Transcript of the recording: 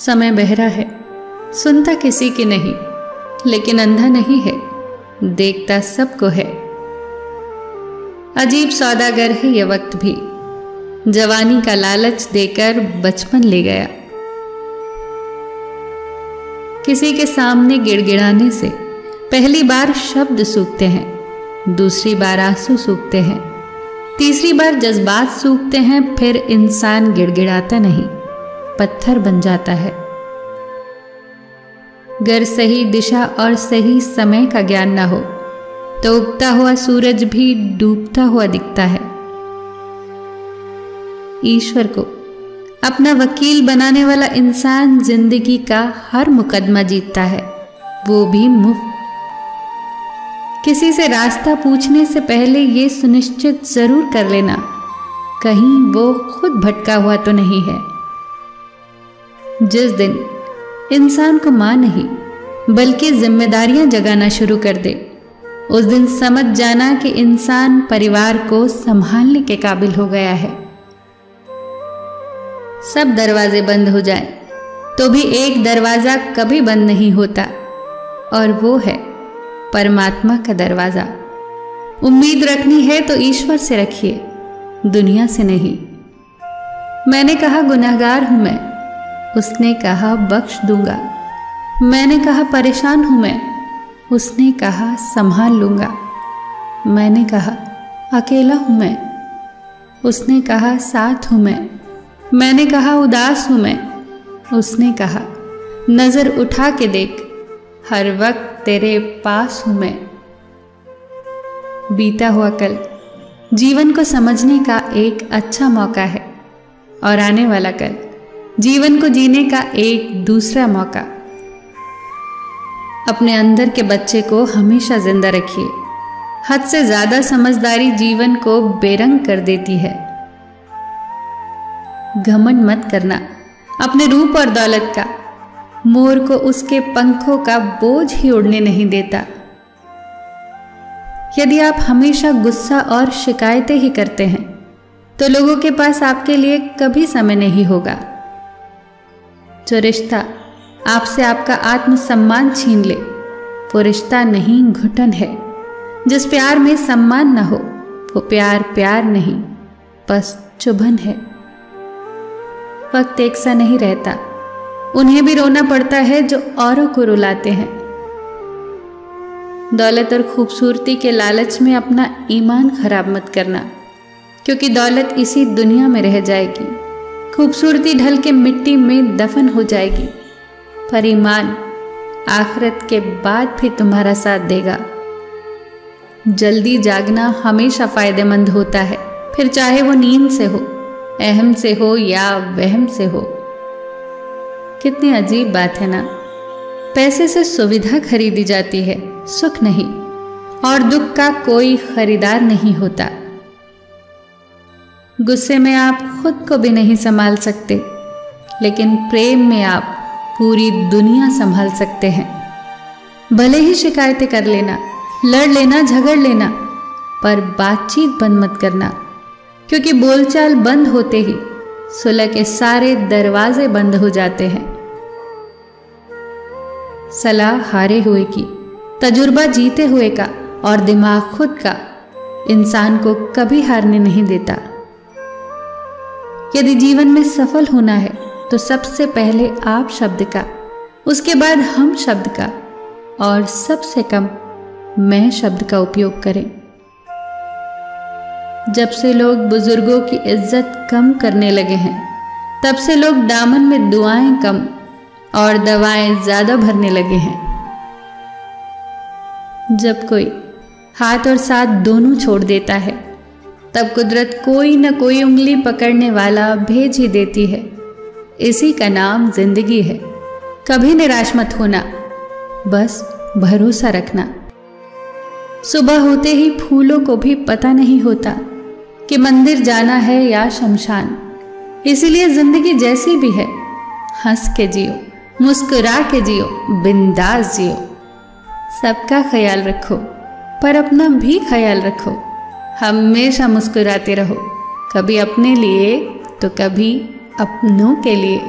समय बहरा है, सुनता किसी की नहीं, लेकिन अंधा नहीं है, देखता सबको है। अजीब सौदागर है ये वक्त भी, जवानी का लालच देकर बचपन ले गया। किसी के सामने गिड़गिड़ाने से पहली बार शब्द सूखते हैं, दूसरी बार आंसू सूखते हैं, तीसरी बार जज्बात सूखते हैं, फिर इंसान गिड़गिड़ाता नहीं, पत्थर बन जाता है। अगर सही दिशा और सही समय का ज्ञान ना हो तो उगता हुआ सूरज भी डूबता हुआ दिखता है। ईश्वर को अपना वकील बनाने वाला इंसान जिंदगी का हर मुकदमा जीतता है, वो भी मुफ्त। किसी से रास्ता पूछने से पहले ये सुनिश्चित जरूर कर लेना कहीं वो खुद भटका हुआ तो नहीं है। जिस दिन इंसान को मां नहीं बल्कि जिम्मेदारियां जगाना शुरू कर दे, उस दिन समझ जाना कि इंसान परिवार को संभालने के काबिल हो गया है। सब दरवाजे बंद हो जाएं, तो भी एक दरवाजा कभी बंद नहीं होता, और वो है परमात्मा का दरवाजा। उम्मीद रखनी है तो ईश्वर से रखिए, दुनिया से नहीं। मैंने कहा गुनहगार हूं मैं, उसने कहा बख्श दूंगा। मैंने कहा परेशान हूं मैं, उसने कहा संभाल लूंगा। मैंने कहा अकेला हूं मैं, उसने कहा साथ हूं मैं। मैंने कहा उदास हूं मैं, उसने कहा नजर उठा के देख, हर वक्त तेरे पास हूं मैं। बीता हुआ कल जीवन को समझने का एक अच्छा मौका है, और आने वाला कल जीवन को जीने का एक दूसरा मौका। अपने अंदर के बच्चे को हमेशा जिंदा रखिए। हद से ज्यादा समझदारी जीवन को बेरंग कर देती है। घमंड मत करना अपने रूप और दौलत का, मोर को उसके पंखों का बोझ ही उड़ने नहीं देता। यदि आप हमेशा गुस्सा और शिकायतें ही करते हैं तो लोगों के पास आपके लिए कभी समय नहीं होगा। जो रिश्ता आपसे आपका आत्मसम्मान छीन ले, वो रिश्ता नहीं घुटन है। जिस प्यार में सम्मान न हो, वो प्यार प्यार नहीं, बस चुभन है। वक्त एक सा नहीं रहता, उन्हें भी रोना पड़ता है जो औरों को रुलाते हैं। दौलत और खूबसूरती के लालच में अपना ईमान खराब मत करना, क्योंकि दौलत इसी दुनिया में रह जाएगी, खूबसूरती ढल के मिट्टी में दफन हो जाएगी, पर ईमान आखिरत के बाद भी तुम्हारा साथ देगा। जल्दी जागना हमेशा फायदेमंद होता है, फिर चाहे वो नींद से हो, अहम से हो या वहम से हो। कितनी अजीब बात है ना, पैसे से सुविधा खरीदी जाती है, सुख नहीं, और दुख का कोई खरीदार नहीं होता। गुस्से में आप खुद को भी नहीं संभाल सकते, लेकिन प्रेम में आप पूरी दुनिया संभाल सकते हैं। भले ही शिकायतें कर लेना, लड़ लेना, झगड़ लेना, पर बातचीत बंद मत करना, क्योंकि बोलचाल बंद होते ही सुलह के सारे दरवाजे बंद हो जाते हैं। सलाह हारे हुए की, तजुर्बा जीते हुए का, और दिमाग खुद का इंसान को कभी हारने नहीं देता। यदि जीवन में सफल होना है तो सबसे पहले आप शब्द का, उसके बाद हम शब्द का, और सबसे कम मैं शब्द का उपयोग करें। जब से लोग बुजुर्गों की इज्जत कम करने लगे हैं, तब से लोग दामन में दुआएं कम और दवाएं ज्यादा भरने लगे हैं। जब कोई हाथ और साथ दोनों छोड़ देता है, तब कुदरत कोई न कोई उंगली पकड़ने वाला भेज ही देती है। इसी का नाम जिंदगी है। कभी निराश मत होना, बस भरोसा रखना। सुबह होते ही फूलों को भी पता नहीं होता कि मंदिर जाना है या शमशान। इसीलिए जिंदगी जैसी भी है, हंस के जियो, मुस्कुरा के जियो, बिंदास जियो। सबका ख्याल रखो, पर अपना भी ख्याल रखो। हमेशा मुस्कुराते रहो, कभी अपने लिए तो कभी अपनों के लिए।